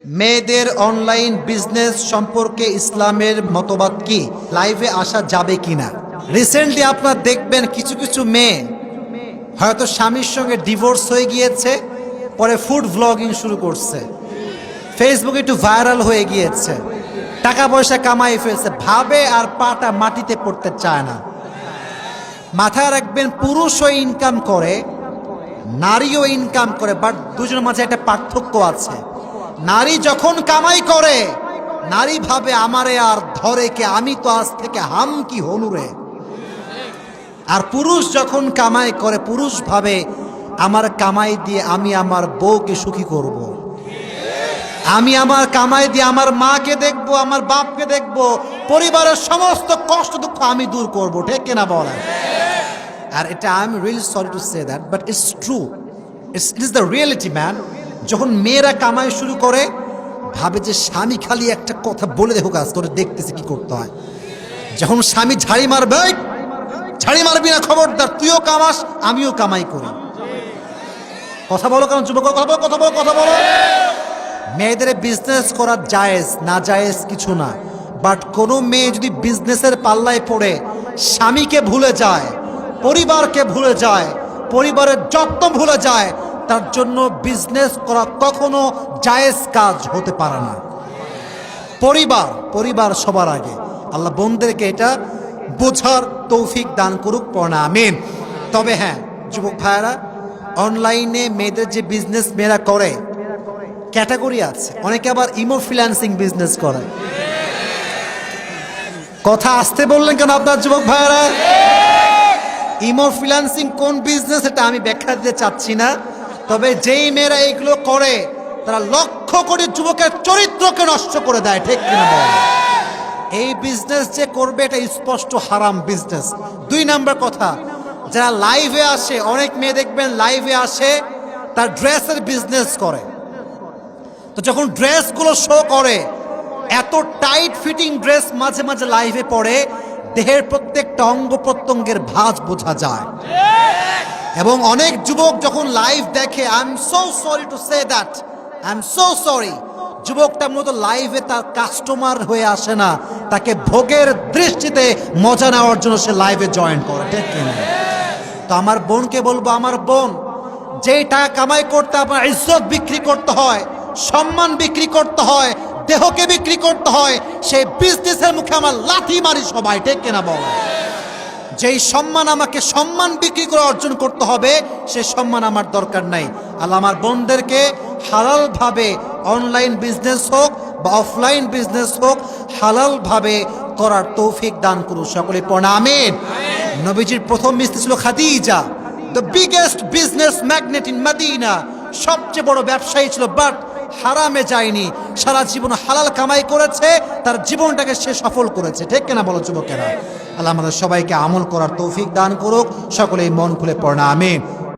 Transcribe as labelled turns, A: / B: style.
A: মেয়েদের online business সম্পর্কে ইসলামের মতবাদ কি? লাইভে আসা যাবে কিনা? রিসেন্টলি আপনারা দেখবেন কিছু কিছু মেয়ে হয়তো স্বামীর সঙ্গে ডিভোর্স হয়ে গিয়েছে, পরে ফুড ব্লগিং শুরু করছে, ফেসবুকে একটু ভাইরাল হয়ে গিয়েছে, টাকা পয়সা কামাই ফেলছে, ভাবে আর পাটা মাটিতে পড়তে চায় না। মাথায় রাখবেন, পুরুষও ইনকাম করে, নারীও ইনকাম করে, বাট দুজনের মাঝে একটা পার্থক্য আছে। নারী যখন কামাই করে, নারী ভাবে আমারে আর ধরে কে, আমি তো আজ থেকে হাম কি হনুরে। আর পুরুষ যখন কামাই করে, পুরুষ ভাবে আমার কামাই দিয়ে আমি আমার বউকে সুখী করব। আমি আমার কামাই দিয়ে আমার মাকে দেখবো, আমার বাপকে দেখবো, পরিবারের সমস্ত কষ্ট দুঃখ আমি দূর করব। ঠিক কিনা বলেন? আর এটা I am really sorry to say that, but it's true, it is the reality man. যখন মেয়েরা কামাই শুরু করে, ভাবে যে স্বামী খালি একটা কথা বলে দেখো, কাজ তোরে দেখতেছে কি করতে হয়। যখন স্বামী ঝাড়ি মারবে, ঝাড়ি মারবি না, খবরদার, তুইও কামাস আমিও কামাই করি। কথা বলো, কারণ যুবক, কথা বলো, কথা বলো, কথা বলো। মেয়েদের বিজনেস করা জায়েজ, না জায়েজ কিছু না, বাট কোনো মেয়ে যদি বিজনেসের পাল্লায় পড়ে স্বামীকে ভুলে যায়, পরিবারকে ভুলে যায়, পরিবারের যত্ন ভুলে যায়, তার জন্য বিজনেস করা কখনো জায়েজ কাজ হতে পারে না। পরিবার সবার আগে। আল্লাহ বোনদেরকে এটা বোঝার তৌফিক দান করুক, পড়া আমিন। তবে হ্যাঁ যুবক ভাইয়েরা, অনলাইনে মেয়েদের যে বিজনেস মেয়েরা করে, ক্যাটাগরি আছে। অনেকে আবার ইমো ফ্রিল্যান্সিং বিজনেস করে। কথা আসতে বললেন কেন আপনার যুবক ভাইয়েরা? ইমো ফ্রিল্যান্সিং কোন বিজনেস এটা আমি ব্যাখ্যা দিতে চাচ্ছি না, তবে যেই মেয়েরা এইগুলো করে তারা লক্ষ কোটি যুবকের চরিত্রকে নষ্ট করে দেয়। ঠিক কিনা বল? এই বিজনেস যে করবে এটা স্পষ্ট হারাম বিজনেস। 2 নাম্বার কথা, যারা লাইভে আসে, অনেক মেয়ে দেখবেন লাইভে আসে তার ড্রেসের বিজনেস করে। তো যখন ড্রেসগুলো শো করে, এত টাইট ফিটিং ড্রেস মাঝে মাঝে লাইভে পড়ে, দেহের প্রত্যেকটা অঙ্গ প্রত্যঙ্গের ভাঁজ বোঝা যায়। এবং অনেক যুবক যখন লাইভ দেখে, I am so sorry to say that, I am so sorry, যুবকটা মূলত লাইভে তার কাস্টমার হয়ে আসে না, তাকে ভোগের দৃষ্টিতে মজা নেওয়ার জন্য সে লাইভে জয়েন করে। ঠিক কিনা? তো আমার বোনকে বলবো, আমার বোন, যেই টাকা কামাই করতে আপনার ইজ্জত বিক্রি করতে হয়, সম্মান বিক্রি করতে হয়, দেহকে বিক্রি করতে হয়, সেই বিজনেসের মুখে আমার লাথি মারি সবাই। ঠিক কিনা বল? যেই সম্মান আমাকে সম্মান বিক্রি করে অর্জন করতে হবে, সেই সম্মান আমার দরকার নাই। আল্লাহ আমার বোনদেরকে হালালভাবে অনলাইন বিজনেস হোক বা অফলাইন বিজনেস হোক, হালালভাবে করার তৌফিক দান করুন। সকলে পড়া আমিন। নবীজির প্রথম স্ত্রী ছিল Khadija, the biggest business magnate in Medina, সবচেয়ে বড় ব্যবসায়ী ছিল, বাট হারামে যায়নি, সারা জীবন হালাল কামাই করেছে, তার জীবনটাকে সে সফল করেছে। ঠিক কিনা বলো যুবকেরা? আল্লাহ আমাদের সবাইকে আমল করার তৌফিক দান করুক। সকলেই মন খুলে পড়া আমিন।